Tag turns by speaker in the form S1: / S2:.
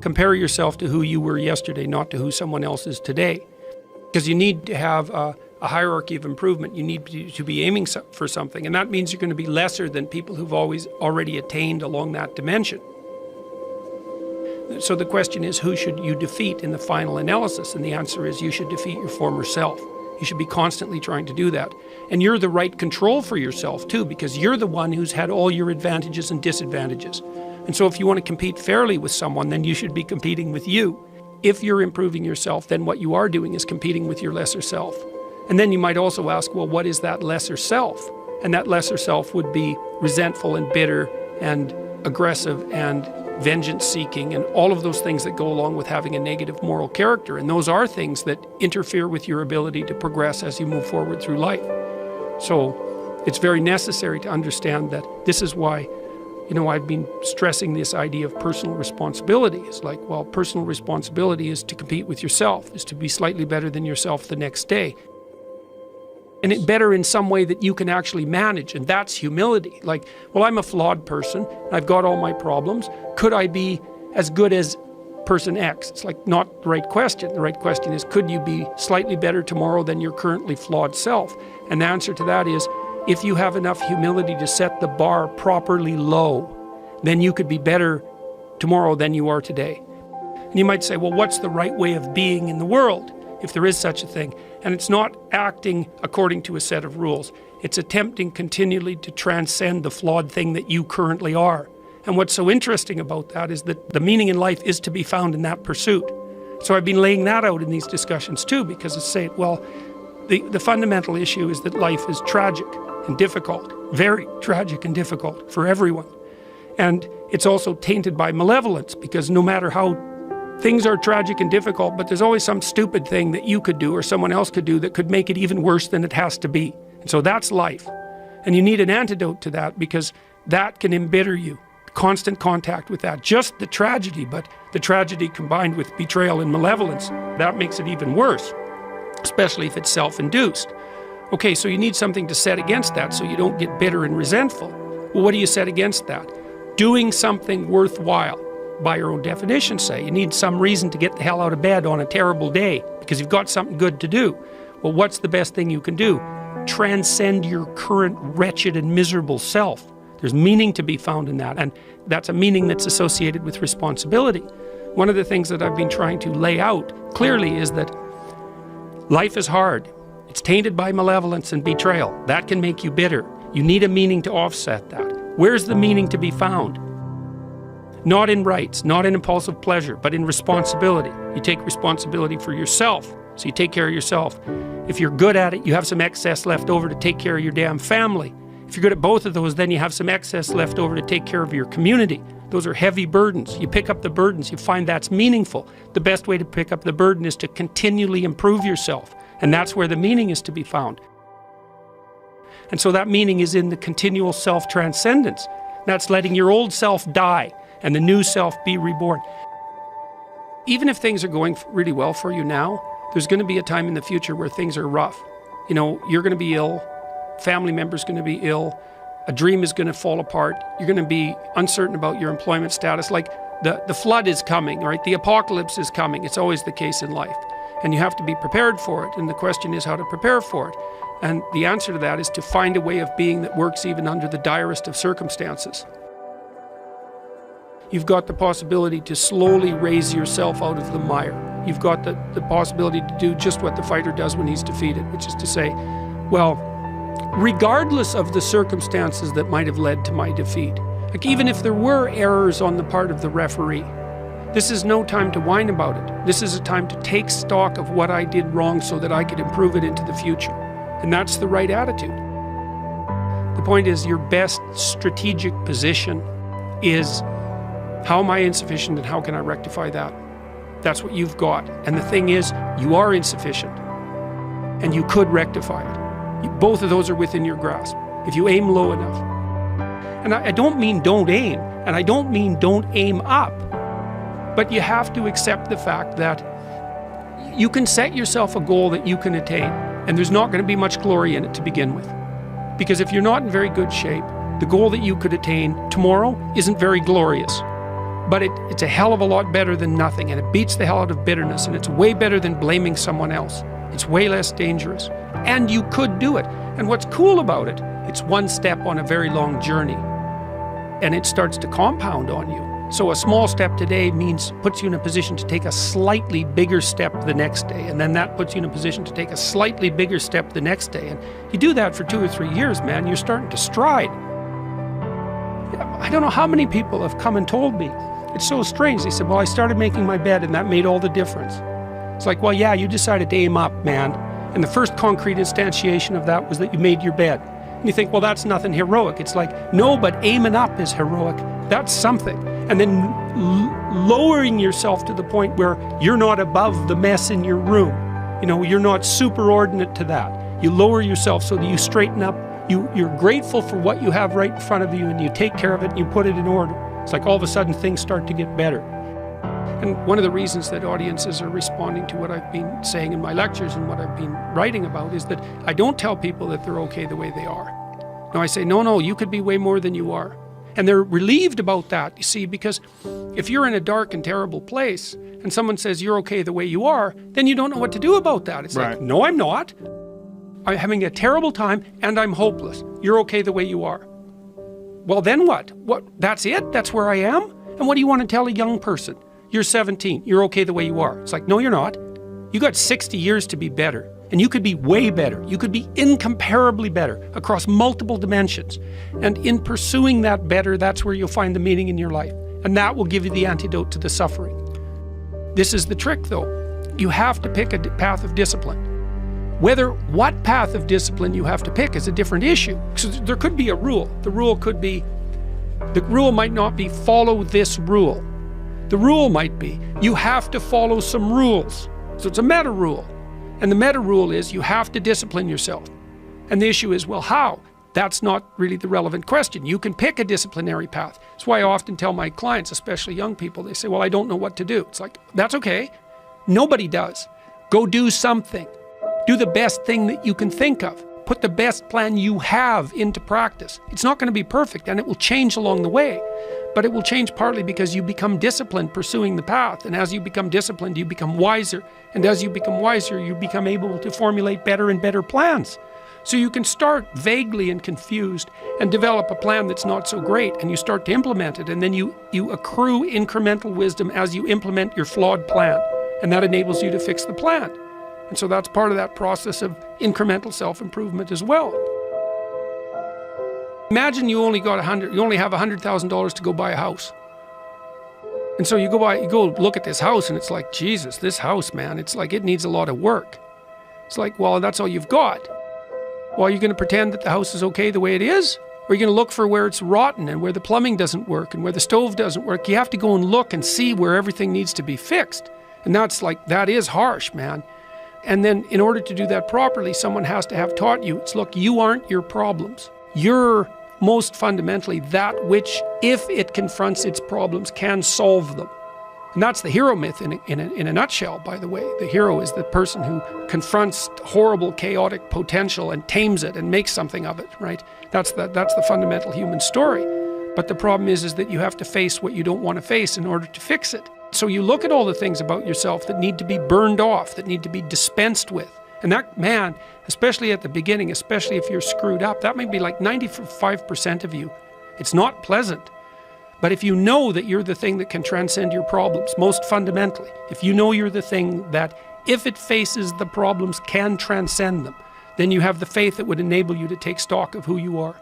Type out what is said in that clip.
S1: Compare yourself to who you were yesterday, not to who someone else is today. Because you need to have a hierarchy of improvement. You need to be aiming for something, and that means you're going to be lesser than people who've already attained along that dimension. So the question is, who should you defeat in the final analysis? And the answer is, you should defeat your former self. You should be constantly trying to do that. And you're the right control for yourself too, because you're the one who's had all your advantages and disadvantages. And so if you want to compete fairly with someone, then you should be competing with you. If you're improving yourself, then what you are doing is competing with your lesser self. And then you might also ask, well, what is that lesser self? And that lesser self would be resentful and bitter and aggressive and vengeance-seeking and all of those things that go along with having a negative moral character. And those are things that interfere with your ability to progress as you move forward through life. So it's very necessary to understand that this is why, I've been stressing this idea of personal responsibility. It's like, well, personal responsibility is to compete with yourself, is to be slightly better than yourself the next day. And it better in some way that you can actually manage, and that's humility. Like, well, I'm a flawed person, I've got all my problems. Could I be as good as person X? It's like not the right question. The right question is, could you be slightly better tomorrow than your currently flawed self? And the answer to that is, if you have enough humility to set the bar properly low, then you could be better tomorrow than you are today. And you might say, well, what's the right way of being in the world, if there is such a thing? And it's not acting according to a set of rules. It's attempting continually to transcend the flawed thing that you currently are. And what's so interesting about that is that the meaning in life is to be found in that pursuit. So I've been laying that out in these discussions too, because it's saying, well, the fundamental issue is that life is tragic and difficult, very tragic and difficult for everyone. And it's also tainted by malevolence, because no matter how things are tragic and difficult, but there's always some stupid thing that you could do or someone else could do that could make it even worse than it has to be. And so that's life. And you need an antidote to that, because that can embitter you. Constant contact with that. Just the tragedy, but the tragedy combined with betrayal and malevolence, that makes it even worse, especially if it's self-induced. Okay, so you need something to set against that so you don't get bitter and resentful. Well, what do you set against that? Doing something worthwhile. By your own definition, say. You need some reason to get the hell out of bed on a terrible day because you've got something good to do. Well, what's the best thing you can do? Transcend your current wretched and miserable self. There's meaning to be found in that, and that's a meaning that's associated with responsibility. One of the things that I've been trying to lay out clearly is that life is hard. It's tainted by malevolence and betrayal. That can make you bitter. You need a meaning to offset that. Where's the meaning to be found? Not in rights, not in impulsive pleasure, but in responsibility. You take responsibility for yourself, so you take care of yourself. If you're good at it, you have some excess left over to take care of your damn family. If you're good at both of those, then you have some excess left over to take care of your community. Those are heavy burdens. You pick up the burdens, you find that's meaningful. The best way to pick up the burden is to continually improve yourself, and that's where the meaning is to be found. And so that meaning is in the continual self-transcendence. That's letting your old self die and the new self be reborn. Even if things are going really well for you now, there's going to be a time in the future where things are rough. You're going to be ill, family member's going to be ill, a dream is going to fall apart, you're going to be uncertain about your employment status. Like the flood is coming, right? The apocalypse is coming. It's always the case in life. And you have to be prepared for it. And the question is how to prepare for it. And the answer to that is to find a way of being that works even under the direst of circumstances. You've got the possibility to slowly raise yourself out of the mire. You've got the possibility to do just what the fighter does when he's defeated, which is to say, well, regardless of the circumstances that might have led to my defeat, like even if there were errors on the part of the referee, this is no time to whine about it. This is a time to take stock of what I did wrong so that I could improve it into the future. And that's the right attitude. The point is, your best strategic position is, how am I insufficient and how can I rectify that? That's what you've got. And the thing is, you are insufficient and you could rectify it. Both of those are within your grasp if you aim low enough. And I don't mean don't aim, and I don't mean don't aim up, but you have to accept the fact that you can set yourself a goal that you can attain, and there's not going to be much glory in it to begin with. Because if you're not in very good shape, the goal that you could attain tomorrow isn't very glorious. But it's a hell of a lot better than nothing, and it beats the hell out of bitterness, and it's way better than blaming someone else. It's way less dangerous. And you could do it. And what's cool about it, it's one step on a very long journey. And it starts to compound on you. So a small step today puts you in a position to take a slightly bigger step the next day. And then that puts you in a position to take a slightly bigger step the next day. And you do that for 2 or 3 years, man, you're starting to stride. I don't know how many people have come and told me. It's so strange. They said, well, I started making my bed and that made all the difference. It's like, well, yeah, you decided to aim up, man. And the first concrete instantiation of that was that you made your bed. And you think, well, that's nothing heroic. It's like, no, but aiming up is heroic. That's something. And then lowering yourself to the point where you're not above the mess in your room. You know, you're not superordinate to that. You lower yourself so that you straighten up. You're grateful for what you have right in front of you, and you take care of it and you put it in order. It's like all of a sudden things start to get better. And one of the reasons that audiences are responding to what I've been saying in my lectures and what I've been writing about is that I don't tell people that they're okay the way they are. No, I say, no, you could be way more than you are. And they're relieved about that, you see, because if you're in a dark and terrible place and someone says you're okay the way you are, then you don't know what to do about that. It's like, no, I'm not. I'm having a terrible time and I'm hopeless. You're okay the way you are. Well, then what? That's it? That's where I am? And what do you want to tell a young person? You're 17. You're okay the way you are. It's like, no, you're not. You got 60 years to be better. And you could be way better. You could be incomparably better across multiple dimensions. And in pursuing that better, that's where you'll find the meaning in your life. And that will give you the antidote to the suffering. This is the trick, though. You have to pick a path of discipline. What path of discipline you have to pick is a different issue. So there could be a rule. The rule might not be follow this rule. The rule might be you have to follow some rules. So it's a meta rule. And the meta rule is you have to discipline yourself. And the issue is, well, how? That's not really the relevant question. You can pick a disciplinary path. That's why I often tell my clients, especially young people, they say, well, I don't know what to do. It's like, that's okay. Nobody does. Go do something. Do the best thing that you can think of. Put the best plan you have into practice. It's not going to be perfect, and it will change along the way. But it will change partly because you become disciplined pursuing the path. And as you become disciplined, you become wiser. And as you become wiser, you become able to formulate better and better plans. So you can start vaguely and confused and develop a plan that's not so great, and you start to implement it. And then you accrue incremental wisdom as you implement your flawed plan. And that enables you to fix the plan. And so that's part of that process of incremental self-improvement as well. Imagine you only have $100,000 to go buy a house. And so you go look at this house and it's like, Jesus, this house, man, it's like it needs a lot of work. It's like, well, that's all you've got. Well, are you going to pretend that the house is okay the way it is? Or are you going to look for where it's rotten and where the plumbing doesn't work and where the stove doesn't work? You have to go and look and see where everything needs to be fixed. And that is harsh, man. And then in order to do that properly, someone has to have taught you, look, you aren't your problems. You're most fundamentally that which, if it confronts its problems, can solve them. And that's the hero myth in a nutshell, by the way. The hero is the person who confronts horrible, chaotic potential and tames it and makes something of it, right? That's the fundamental human story. But the problem is that you have to face what you don't want to face in order to fix it. So you look at all the things about yourself that need to be burned off, that need to be dispensed with. And that, man, especially at the beginning, especially if you're screwed up, that might be like 95% of you. It's not pleasant. But if you know that you're the thing that can transcend your problems, most fundamentally, if you know you're the thing that, if it faces the problems, can transcend them, then you have the faith that would enable you to take stock of who you are.